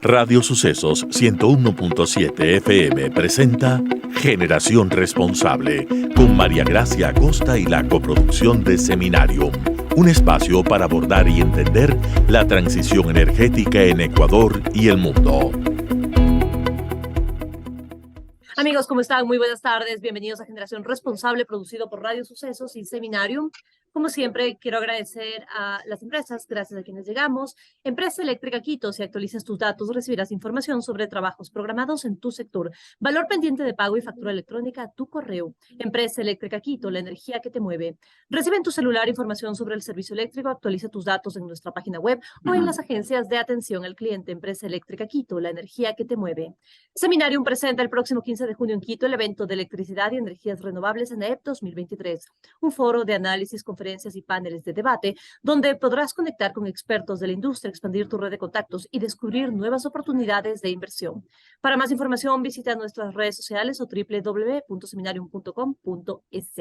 Radio Sucesos 101.7 FM presenta Generación Responsable con María Gracia Acosta y la coproducción de Seminarium, un espacio para abordar y entender la transición energética en Ecuador y el mundo. Amigos, ¿cómo están? Muy buenas tardes. Bienvenidos a Generación Responsable, producido por Radio Sucesos y Seminarium. Como siempre, quiero agradecer a las empresas, gracias a quienes llegamos. Empresa Eléctrica Quito, si actualizas tus datos, recibirás información sobre trabajos programados en tu sector. Valor pendiente de pago y factura electrónica a tu correo. Empresa Eléctrica Quito, la energía que te mueve. Recibe en tu celular información sobre el servicio eléctrico, actualiza tus datos en nuestra página web o en las agencias de atención al cliente. Empresa Eléctrica Quito, la energía que te mueve. Seminarium presenta el próximo 15 de junio en Quito el evento de electricidad y energías renovables en EEP 2023, un foro de análisis, conferencias y paneles de debate donde podrás conectar con expertos de la industria, expandir tu red de contactos y descubrir nuevas oportunidades de inversión. Para más información visita nuestras redes sociales o www.seminarium.com.es.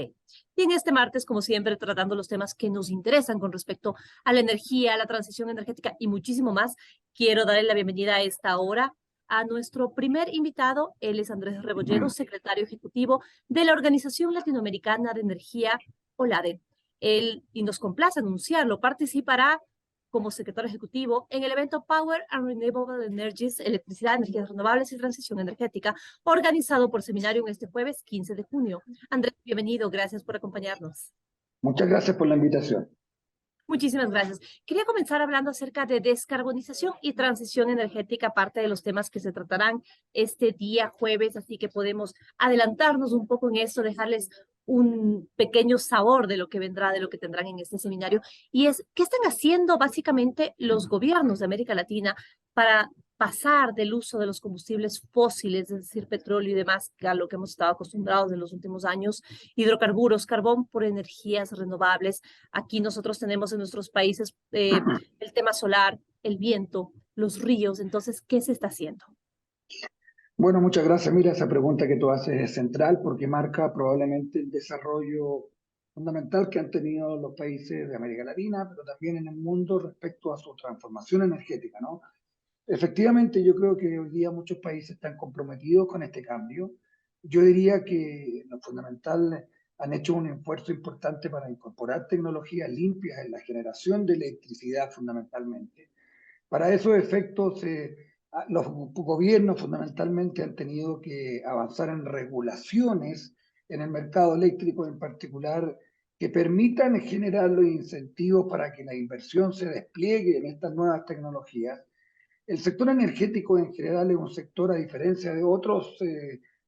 Y en este martes, como siempre, tratando los temas que nos interesan con respecto a la energía, a la transición energética y muchísimo más, quiero darle la bienvenida a esta hora a nuestro primer invitado. Él es Andrés Rebolledo, secretario ejecutivo de la Organización Latinoamericana de Energía, OLADE. Él, y nos complace anunciarlo, participará como secretario ejecutivo en el evento Power and Renewable Energies, Electricidad, Energías Renovables y Transición Energética, organizado por Seminarium este jueves 15 de junio. Andrés, bienvenido, gracias por acompañarnos. Muchas gracias por la invitación. Muchísimas gracias. Quería comenzar hablando acerca de descarbonización y transición energética, parte de los temas que se tratarán este día jueves, así que podemos adelantarnos un poco en eso, dejarles un pequeño sabor de lo que vendrá, de lo que tendrán en este seminario, y es, ¿qué están haciendo básicamente los gobiernos de América Latina para pasar del uso de los combustibles fósiles, es decir, petróleo y demás, a lo que hemos estado acostumbrados en los últimos años, hidrocarburos, carbón, por energías renovables? Aquí nosotros tenemos en nuestros países el tema solar, el viento, los ríos. Entonces, ¿qué se está haciendo? Bueno, muchas gracias. Mira, esa pregunta que tú haces es central porque marca probablemente el desarrollo fundamental que han tenido los países de América Latina, pero también en el mundo respecto a su transformación energética, ¿no? Efectivamente, yo creo que hoy día muchos países están comprometidos con este cambio. Yo diría que lo fundamental, han hecho un esfuerzo importante para incorporar tecnologías limpias en la generación de electricidad fundamentalmente. Para esos efectos, los gobiernos fundamentalmente han tenido que avanzar en regulaciones en el mercado eléctrico en particular que permitan generar los incentivos para que la inversión se despliegue en estas nuevas tecnologías. El sector energético en general es un sector, a diferencia de otros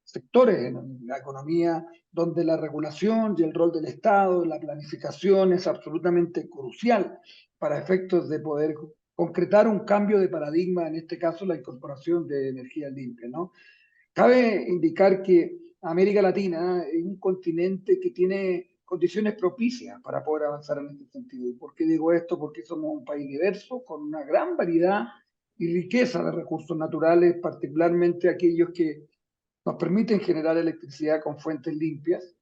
sectores en la economía, donde la regulación y el rol del Estado, la planificación es absolutamente crucial para efectos de poder concretar un cambio de paradigma, en este caso la incorporación de energía limpia, ¿no? Cabe indicar que América Latina es un continente que tiene condiciones propicias para poder avanzar en este sentido. ¿Y por qué digo esto? Porque somos un país diverso, con una gran variedad y riqueza de recursos naturales, particularmente aquellos que nos permiten generar electricidad con fuentes limpias.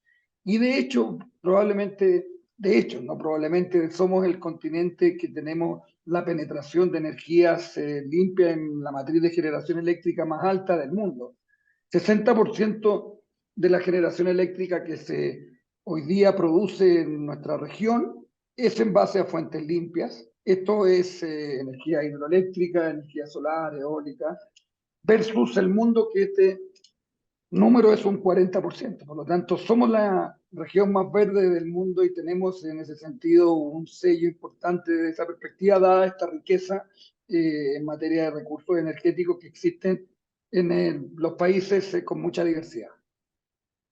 Y de hecho, no probablemente, somos el continente que tenemos la penetración de energías limpias en la matriz de generación eléctrica más alta del mundo. 60% de la generación eléctrica que se hoy día produce en nuestra región es en base a fuentes limpias. Esto es energía hidroeléctrica, energía solar, eólica, versus el mundo que este número es un 40%. Por lo tanto, somos la región más verde del mundo y tenemos en ese sentido un sello importante de esa perspectiva, dada esta riqueza en materia de recursos energéticos que existen en los países con mucha diversidad.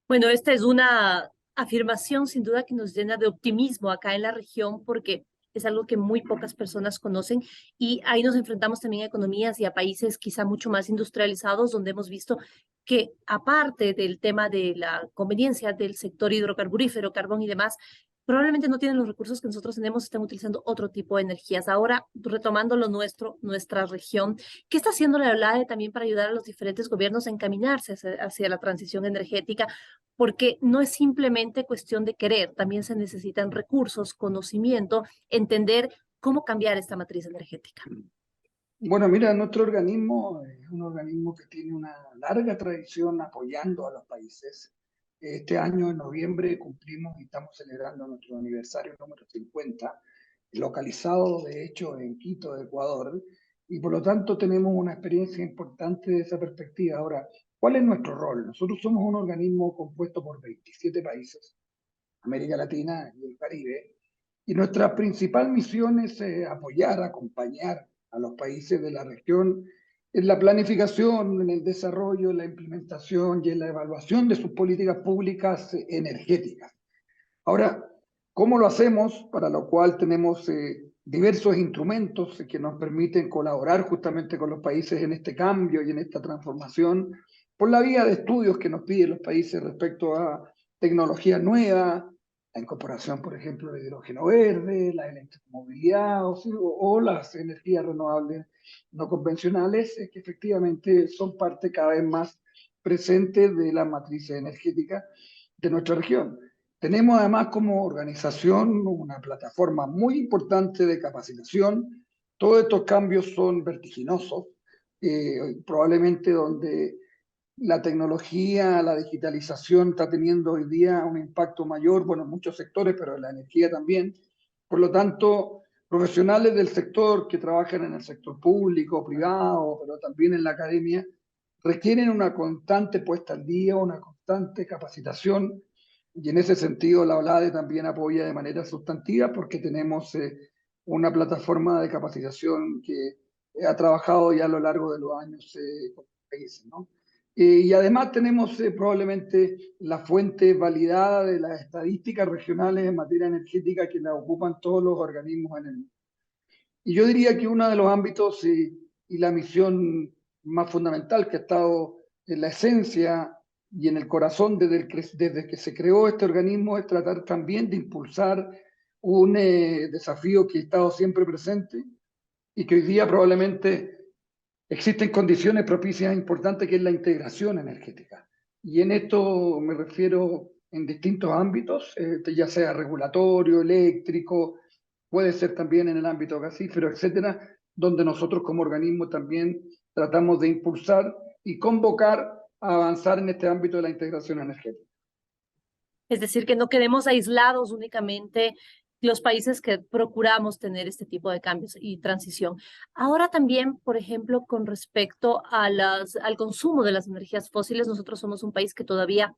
Bueno, esta es una afirmación sin duda que nos llena de optimismo acá en la región, porque es algo que muy pocas personas conocen, y ahí nos enfrentamos también a economías y a países quizá mucho más industrializados, donde hemos visto que aparte del tema de la conveniencia del sector hidrocarburífero, carbón y demás, probablemente no tienen los recursos que nosotros tenemos, están utilizando otro tipo de energías. Ahora, retomando lo nuestro, nuestra región, ¿qué está haciendo la OLADE también para ayudar a los diferentes gobiernos a encaminarse hacia la transición energética? Porque no es simplemente cuestión de querer, también se necesitan recursos, conocimiento, entender cómo cambiar esta matriz energética. Bueno, mira, nuestro organismo es un organismo que tiene una larga tradición apoyando a los países. Este año, en noviembre, cumplimos y estamos celebrando nuestro aniversario número 50, localizado de hecho en Quito, Ecuador, y por lo tanto tenemos una experiencia importante de esa perspectiva. Ahora, ¿cuál es nuestro rol? Nosotros somos un organismo compuesto por 27 países, América Latina y el Caribe, y nuestra principal misión es apoyar, acompañar a los países de la región en la planificación, en el desarrollo, en la implementación y en la evaluación de sus políticas públicas energéticas. Ahora, ¿cómo lo hacemos? Para lo cual tenemos diversos instrumentos que nos permiten colaborar justamente con los países en este cambio y en esta transformación, por la vía de estudios que nos piden los países respecto a tecnología nueva, la incorporación, por ejemplo, de hidrógeno verde, la electromovilidad o las energías renovables no convencionales, que efectivamente son parte cada vez más presente de la matriz energética de nuestra región. Tenemos además como organización una plataforma muy importante de capacitación. Todos estos cambios son vertiginosos, probablemente donde la tecnología, la digitalización está teniendo hoy día un impacto mayor, bueno, en muchos sectores, pero en la energía también. Por lo tanto, profesionales del sector que trabajan en el sector público, privado, pero también en la academia, requieren una constante puesta al día, una constante capacitación, y en ese sentido la OLADE también apoya de manera sustantiva porque tenemos una plataforma de capacitación que ha trabajado ya a lo largo de los años con los países, ¿no? Y además tenemos probablemente la fuente validada de las estadísticas regionales en materia energética que la ocupan todos los organismos en el mundo. Y yo diría que uno de los ámbitos y la misión más fundamental que ha estado en la esencia y en el corazón desde que se creó este organismo es tratar también de impulsar un desafío que ha estado siempre presente y que hoy día probablemente existen condiciones propicias importantes, que es la integración energética. Y en esto me refiero en distintos ámbitos, ya sea regulatorio, eléctrico, puede ser también en el ámbito gasífero, etcétera, donde nosotros como organismo también tratamos de impulsar y convocar a avanzar en este ámbito de la integración energética. Es decir, que no quedemos aislados únicamente los países que procuramos tener este tipo de cambios y transición. Ahora también, por ejemplo, con respecto a al consumo de las energías fósiles, nosotros somos un país que todavía,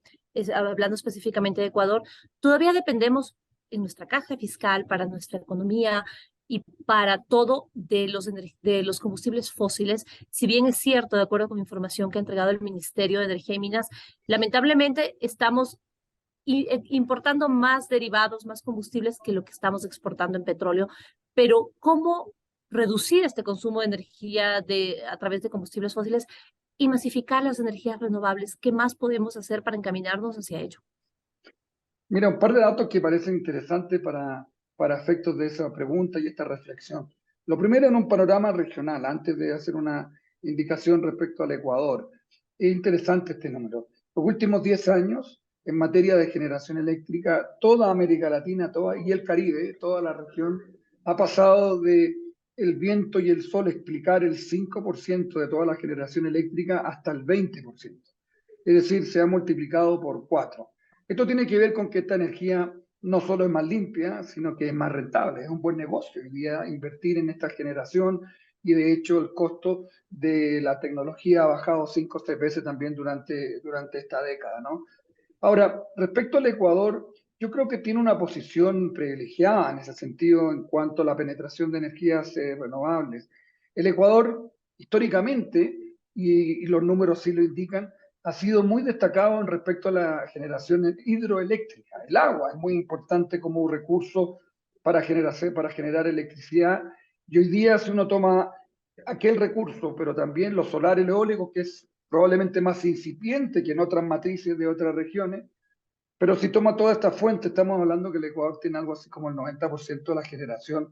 hablando específicamente de Ecuador, todavía dependemos en nuestra caja fiscal para nuestra economía y para todo de los combustibles fósiles. Si bien es cierto, de acuerdo con información que ha entregado el Ministerio de Energía y Minas, lamentablemente estamos importando más derivados, más combustibles que lo que estamos exportando en petróleo. Pero ¿cómo reducir este consumo de energía a través de combustibles fósiles y masificar las energías renovables? ¿Qué más podemos hacer para encaminarnos hacia ello? Mira, un par de datos que parecen interesantes para efectos de esa pregunta y esta reflexión. Lo primero, en un panorama regional, antes de hacer una indicación respecto al Ecuador. Es interesante este número. Los últimos 10 años, en materia de generación eléctrica, toda América Latina y el Caribe, toda la región, ha pasado de el viento y el sol explicar el 5% de toda la generación eléctrica hasta el 20%. Es decir, se ha multiplicado por 4. Esto tiene que ver con que esta energía no solo es más limpia, sino que es más rentable, es un buen negocio hoy día invertir en esta generación, y de hecho el costo de la tecnología ha bajado 5 o 6 veces también durante esta década, ¿no? Ahora, respecto al Ecuador, yo creo que tiene una posición privilegiada en ese sentido en cuanto a la penetración de energías renovables. El Ecuador, históricamente, y los números sí lo indican, ha sido muy destacado en respecto a la generación hidroeléctrica. El agua es muy importante como recurso para generar electricidad, y hoy día si uno toma aquel recurso, pero también los solares, el eólico, que es probablemente más incipiente que en otras matrices de otras regiones, pero si toma toda esta fuente, estamos hablando que el Ecuador tiene algo así como el 90% de la generación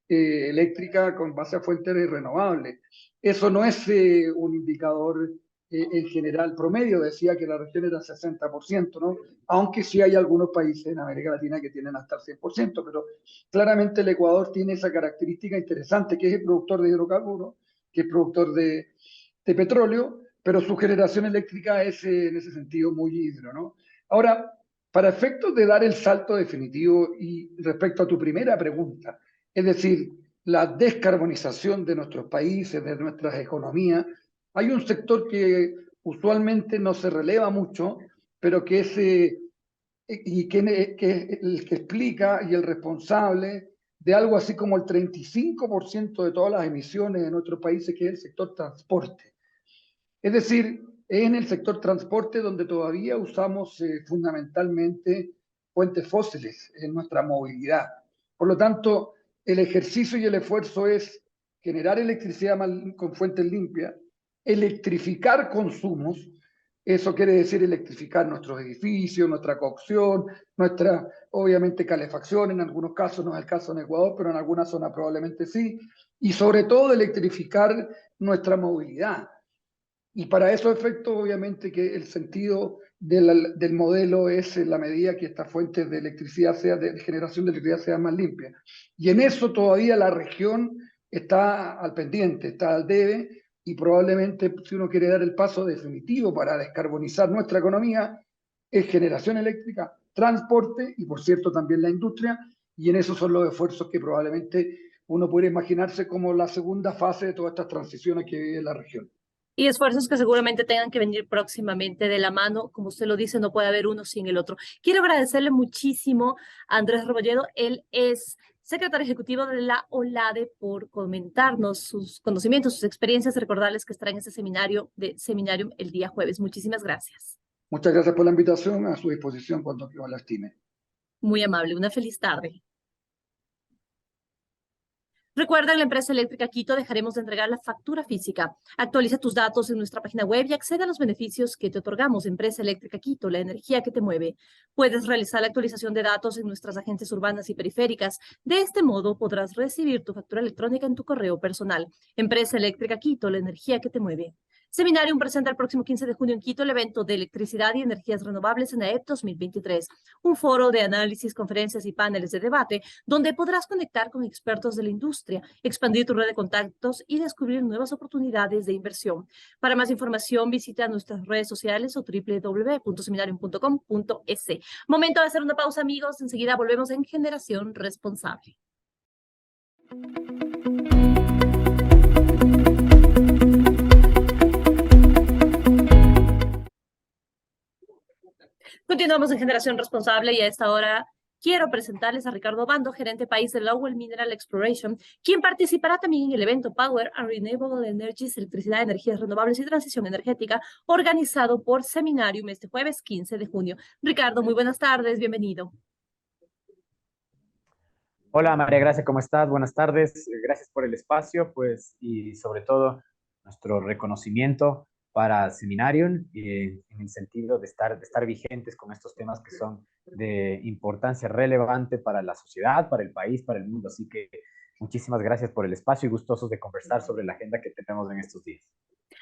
eléctrica con base a fuentes renovables. Eso no es un indicador en general promedio, decía que la región era 60%, ¿no? Aunque sí hay algunos países en América Latina que tienen hasta el 100%, pero claramente el Ecuador tiene esa característica interesante, que es el productor de hidrocarburos, que es productor de petróleo, pero su generación eléctrica es en ese sentido muy hidro, ¿no? Ahora, para efectos de dar el salto definitivo y respecto a tu primera pregunta, es decir, la descarbonización de nuestros países, de nuestras economías, hay un sector que usualmente no se releva mucho, pero que es que es el que explica y el responsable de algo así como el 35% de todas las emisiones en nuestros países, que es el sector transporte. Es decir, es en el sector transporte donde todavía usamos fundamentalmente fuentes fósiles en nuestra movilidad. Por lo tanto, el ejercicio y el esfuerzo es generar electricidad con fuentes limpias, electrificar consumos. Eso quiere decir electrificar nuestros edificios, nuestra cocción, nuestra, obviamente, calefacción. En algunos casos, no es el caso en Ecuador, pero en algunas zonas probablemente sí. Y sobre todo electrificar nuestra movilidad. Y para esos efectos, obviamente, que el sentido del modelo es en la medida que estas fuentes de electricidad, de generación de electricidad, sean más limpias. Y en eso todavía la región está al pendiente, está al debe, y probablemente si uno quiere dar el paso definitivo para descarbonizar nuestra economía, es generación eléctrica, transporte y, por cierto, también la industria, y en esos son los esfuerzos que probablemente uno puede imaginarse como la segunda fase de todas estas transiciones que vive la región. Y esfuerzos que seguramente tengan que venir próximamente de la mano. Como usted lo dice, no puede haber uno sin el otro. Quiero agradecerle muchísimo a Andrés Rebolledo. Él es secretario ejecutivo de la OLADE por comentarnos sus conocimientos, sus experiencias, recordarles que estará en este seminario de Seminarium el día jueves. Muchísimas gracias. Muchas gracias por la invitación, a su disposición cuando yo la estime. Muy amable. Una feliz tarde. Recuerda, en la empresa eléctrica Quito dejaremos de entregar la factura física. Actualiza tus datos en nuestra página web y accede a los beneficios que te otorgamos. Empresa eléctrica Quito, la energía que te mueve. Puedes realizar la actualización de datos en nuestras agentes urbanas y periféricas. De este modo podrás recibir tu factura electrónica en tu correo personal. Empresa eléctrica Quito, la energía que te mueve. Seminarium presenta el próximo 15 de junio en Quito el evento de electricidad y energías renovables en AEP 2023, un foro de análisis, conferencias y paneles de debate donde podrás conectar con expertos de la industria, expandir tu red de contactos y descubrir nuevas oportunidades de inversión. Para más información, visita nuestras redes sociales o www.seminarium.com.es. Momento de hacer una pausa, amigos. Enseguida volvemos en Generación Responsable. Continuamos en Generación Responsable y a esta hora quiero presentarles a Ricardo Bando, gerente país de Lowell Mineral Exploration, quien participará también en el evento Power and Renewable Energies, electricidad, energías renovables y transición energética, organizado por Seminarium este jueves 15 de junio. Ricardo, muy buenas tardes, bienvenido. Hola María Gracia, ¿cómo estás? Buenas tardes, gracias por el espacio, pues, y sobre todo nuestro reconocimiento para Seminarium, en el sentido de estar vigentes con estos temas que son de importancia relevante para la sociedad, para el país, para el mundo. Así que muchísimas gracias por el espacio y gustosos de conversar sobre la agenda que tenemos en estos días.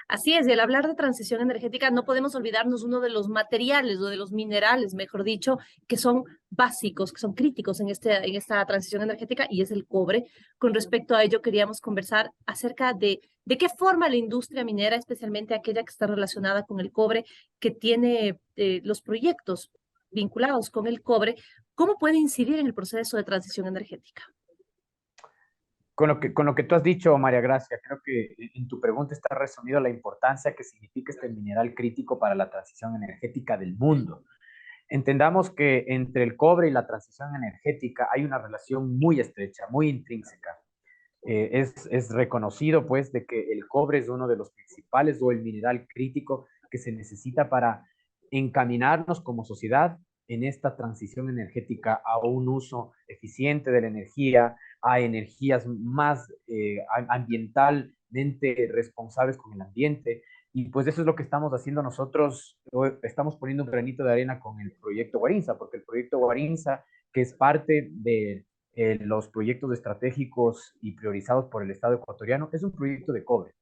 Así es, y al hablar de transición energética no podemos olvidarnos uno de los materiales o de los minerales, mejor dicho, que son básicos, que son críticos en esta transición energética, y es el cobre. Con respecto a ello, queríamos conversar acerca de qué forma la industria minera, especialmente aquella que está relacionada con el cobre, que tiene los proyectos vinculados con el cobre, cómo puede incidir en el proceso de transición energética. Con lo que tú has dicho, María Gracia, creo que en tu pregunta está resumido la importancia que significa este mineral crítico para la transición energética del mundo. Entendamos que entre el cobre y la transición energética hay una relación muy estrecha, muy intrínseca. Es reconocido, pues, de que el cobre es uno de los principales o el mineral crítico que se necesita para encaminarnos como sociedad en esta transición energética a un uso eficiente de la energía, a energías más ambientalmente responsables con el ambiente. Y pues eso es lo que estamos haciendo nosotros. Estamos poniendo un granito de arena con el proyecto Guarinza, porque el proyecto Guarinza, que es parte de los proyectos estratégicos y priorizados por el Estado ecuatoriano, es un proyecto de cobre.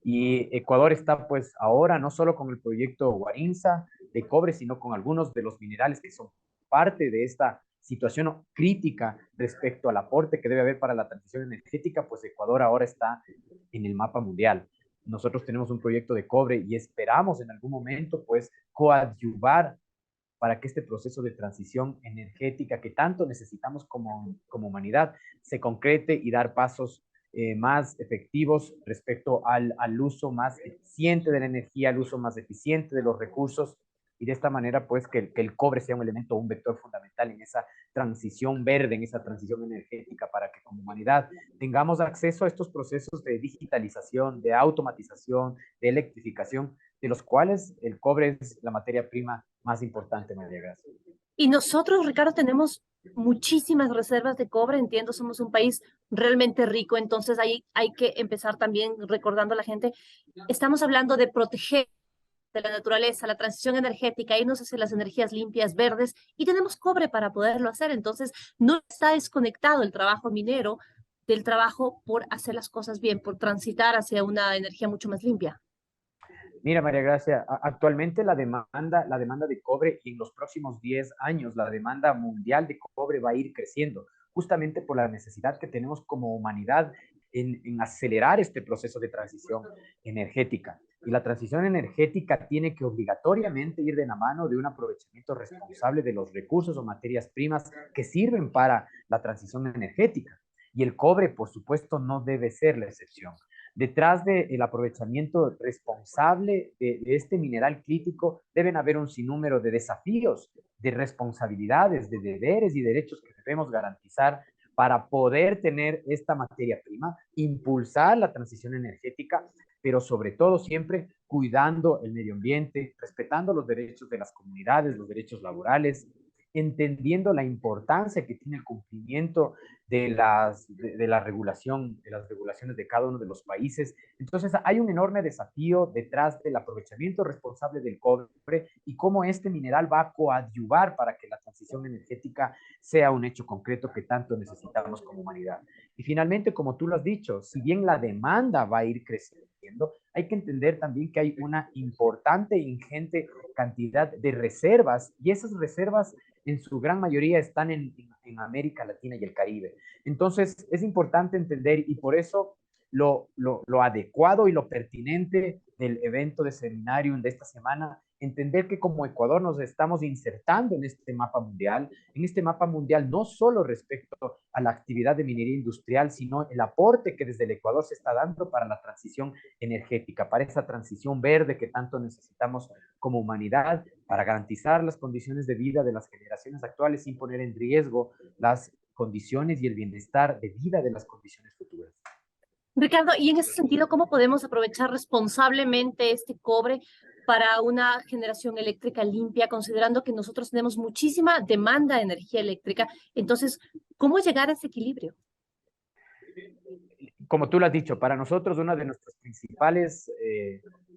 Y Ecuador está pues ahora no solo con el proyecto Guarinza de cobre, sino con algunos de los minerales que son parte de esta situación crítica respecto al aporte que debe haber para la transición energética, pues Ecuador ahora está en el mapa mundial. Nosotros tenemos un proyecto de cobre y esperamos en algún momento pues coadyuvar para que este proceso de transición energética que tanto necesitamos como humanidad se concrete y dar pasos más efectivos respecto al uso más eficiente de la energía, al uso más eficiente de los recursos, y de esta manera pues que el cobre sea un elemento, un vector fundamental en esa transición verde, en esa transición energética, para que como humanidad tengamos acceso a estos procesos de digitalización, de automatización, de electrificación, de los cuales el cobre es la materia prima más importante, María Gracia. Y nosotros, Ricardo, tenemos muchísimas reservas de cobre, entiendo, somos un país realmente rico, entonces ahí hay que empezar también recordando a la gente, estamos hablando de proteger de la naturaleza, la transición energética, irnos hacia las energías limpias, verdes, y tenemos cobre para poderlo hacer, entonces no está desconectado el trabajo minero del trabajo por hacer las cosas bien, por transitar hacia una energía mucho más limpia. Mira, María Gracia, actualmente la demanda de cobre y en los próximos 10 años la demanda mundial de cobre va a ir creciendo, justamente por la necesidad que tenemos como humanidad en acelerar este proceso de transición energética. Y la transición energética tiene que obligatoriamente ir de la mano de un aprovechamiento responsable de los recursos o materias primas que sirven para la transición energética. Y el cobre, por supuesto, no debe ser la excepción. Detrás del aprovechamiento responsable de este mineral crítico deben haber un sinnúmero de desafíos, de responsabilidades, de deberes y derechos que debemos garantizar para poder tener esta materia prima, impulsar la transición energética, pero sobre todo siempre cuidando el medio ambiente, respetando los derechos de las comunidades, los derechos laborales, entendiendo la importancia que tiene el cumplimiento de la regulación, de las regulaciones de cada uno de los países. Entonces hay un enorme desafío detrás del aprovechamiento responsable del cobre y cómo este mineral va a coadyuvar para que la transición energética sea un hecho concreto que tanto necesitamos como humanidad. Y finalmente, como tú lo has dicho, si bien la demanda va a ir creciendo, hay que entender también que hay una importante e ingente cantidad de reservas, y esas reservas en su gran mayoría están en América Latina y el Caribe. Entonces, es importante entender, y por eso lo adecuado y lo pertinente del evento de seminario de esta semana, entender que como Ecuador nos estamos insertando en este mapa mundial no solo respecto a la actividad de minería industrial, sino el aporte que desde el Ecuador se está dando para la transición energética, para esa transición verde que tanto necesitamos como humanidad, para garantizar las condiciones de vida de las generaciones actuales sin poner en riesgo las condiciones y el bienestar de vida de las condiciones futuras. Ricardo, y en ese sentido, ¿cómo podemos aprovechar responsablemente este cobre para una generación eléctrica limpia, considerando que nosotros tenemos muchísima demanda de energía eléctrica? Entonces, ¿cómo llegar a ese equilibrio? Como tú lo has dicho, para nosotros uno de nuestros principales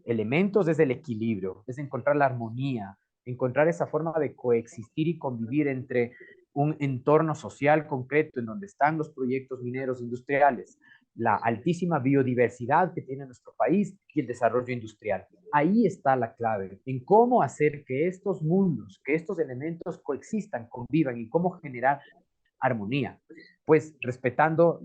elementos es el equilibrio, es encontrar la armonía, encontrar esa forma de coexistir y convivir entre un entorno social concreto en donde están los proyectos mineros industriales, la altísima biodiversidad que tiene nuestro país y el desarrollo industrial. Ahí está la clave, en cómo hacer que estos mundos, que estos elementos coexistan, convivan y cómo generar armonía, pues respetando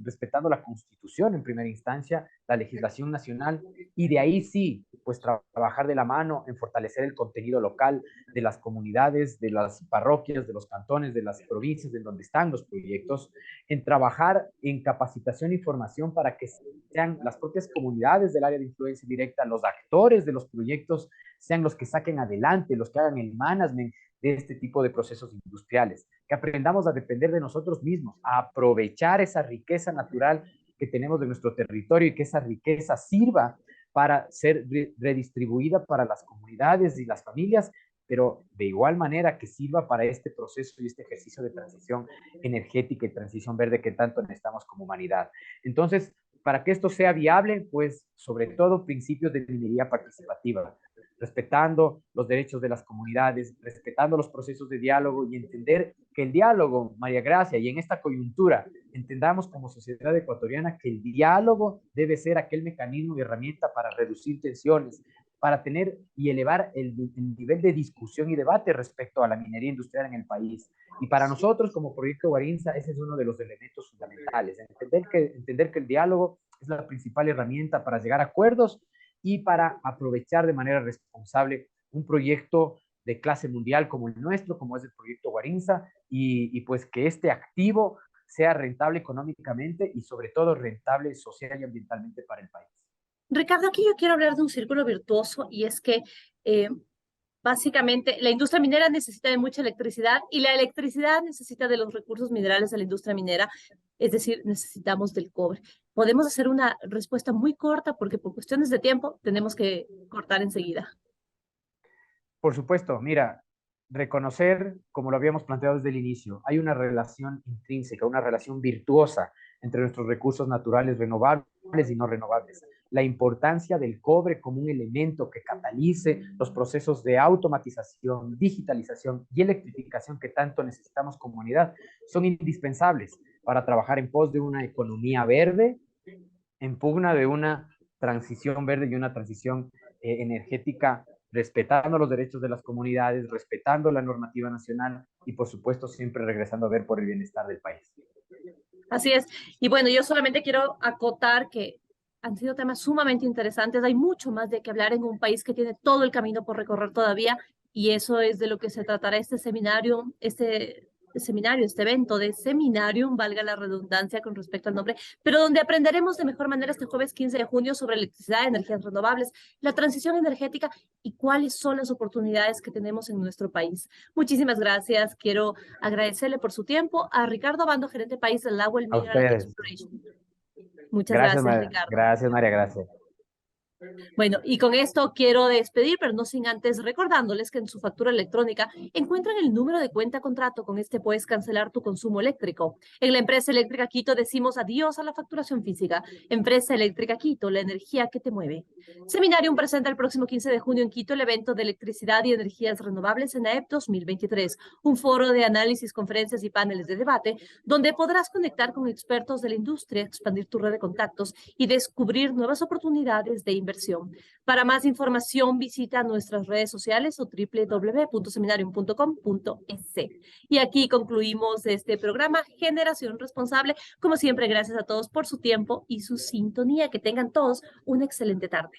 la Constitución en primera instancia, la legislación nacional, y de ahí sí, pues trabajar de la mano en fortalecer el contenido local de las comunidades, de las parroquias, de los cantones, de las provincias en donde están los proyectos, en trabajar en capacitación y formación para que sean las propias comunidades del área de influencia directa, los actores de los proyectos, sean los que saquen adelante, los que hagan el management de este tipo de procesos industriales, que aprendamos a depender de nosotros mismos, a aprovechar esa riqueza natural que tenemos de nuestro territorio y que esa riqueza sirva para ser redistribuida para las comunidades y las familias, pero de igual manera que sirva para este proceso y este ejercicio de transición energética y transición verde que tanto necesitamos como humanidad. Entonces, para que esto sea viable, pues sobre todo principios de minería participativa, respetando los derechos de las comunidades, respetando los procesos de diálogo y entender que el diálogo, María Gracia, y en esta coyuntura, entendamos como sociedad ecuatoriana que el diálogo debe ser aquel mecanismo y herramienta para reducir tensiones, para tener y elevar el nivel de discusión y debate respecto a la minería industrial en el país. Y para nosotros, como Proyecto Guarinza, ese es uno de los elementos fundamentales, entender que el diálogo es la principal herramienta para llegar a acuerdos y para aprovechar de manera responsable un proyecto de clase mundial como el nuestro, como es el Proyecto Guarinza, y pues que este activo sea rentable económicamente y sobre todo rentable social y ambientalmente para el país. Ricardo, aquí yo quiero hablar de un círculo virtuoso y es que eh, básicamente la industria minera necesita de mucha electricidad y la electricidad necesita de los recursos minerales de la industria minera, es decir, necesitamos del cobre. Podemos hacer una respuesta muy corta porque por cuestiones de tiempo tenemos que cortar enseguida. Por supuesto, mira, reconocer, como lo habíamos planteado desde el inicio, hay una relación intrínseca, una relación virtuosa entre nuestros recursos naturales renovables y no renovables. La importancia del cobre como un elemento que catalice los procesos de automatización, digitalización y electrificación que tanto necesitamos como humanidad son indispensables para trabajar en pos de una economía verde, en pugna de una transición verde y una transición energética respetando los derechos de las comunidades, respetando la normativa nacional y, por supuesto, siempre regresando a ver por el bienestar del país. Así es. Y bueno, yo solamente quiero acotar que han sido temas sumamente interesantes. Hay mucho más de qué hablar en un país que tiene todo el camino por recorrer todavía y eso es de lo que se tratará este seminario, este evento de Seminarium, valga la redundancia con respecto al nombre, pero donde aprenderemos de mejor manera este jueves 15 de junio sobre electricidad, energías renovables, la transición energética y cuáles son las oportunidades que tenemos en nuestro país. Muchísimas gracias. Quiero agradecerle por su tiempo a Ricardo Abando, gerente país del Lowell A Mineral ustedes. Exploration. Muchas gracias, Ricardo. Gracias, María, gracias. Bueno, y con esto quiero despedir, pero no sin antes recordándoles que en su factura electrónica encuentran el número de cuenta contrato. Con este puedes cancelar tu consumo eléctrico. En la empresa eléctrica Quito decimos adiós a la facturación física. Empresa eléctrica Quito, la energía que te mueve. Seminarium presenta el próximo 15 de junio en Quito el evento de electricidad y energías renovables en AEP 2023, un foro de análisis, conferencias y paneles de debate donde podrás conectar con expertos de la industria, expandir tu red de contactos y descubrir nuevas oportunidades de inversión. Para más información, visita nuestras redes sociales o www.seminarium.com.es. Y aquí concluimos este programa Generación Responsable. Como siempre, gracias a todos por su tiempo y su sintonía. Que tengan todos una excelente tarde.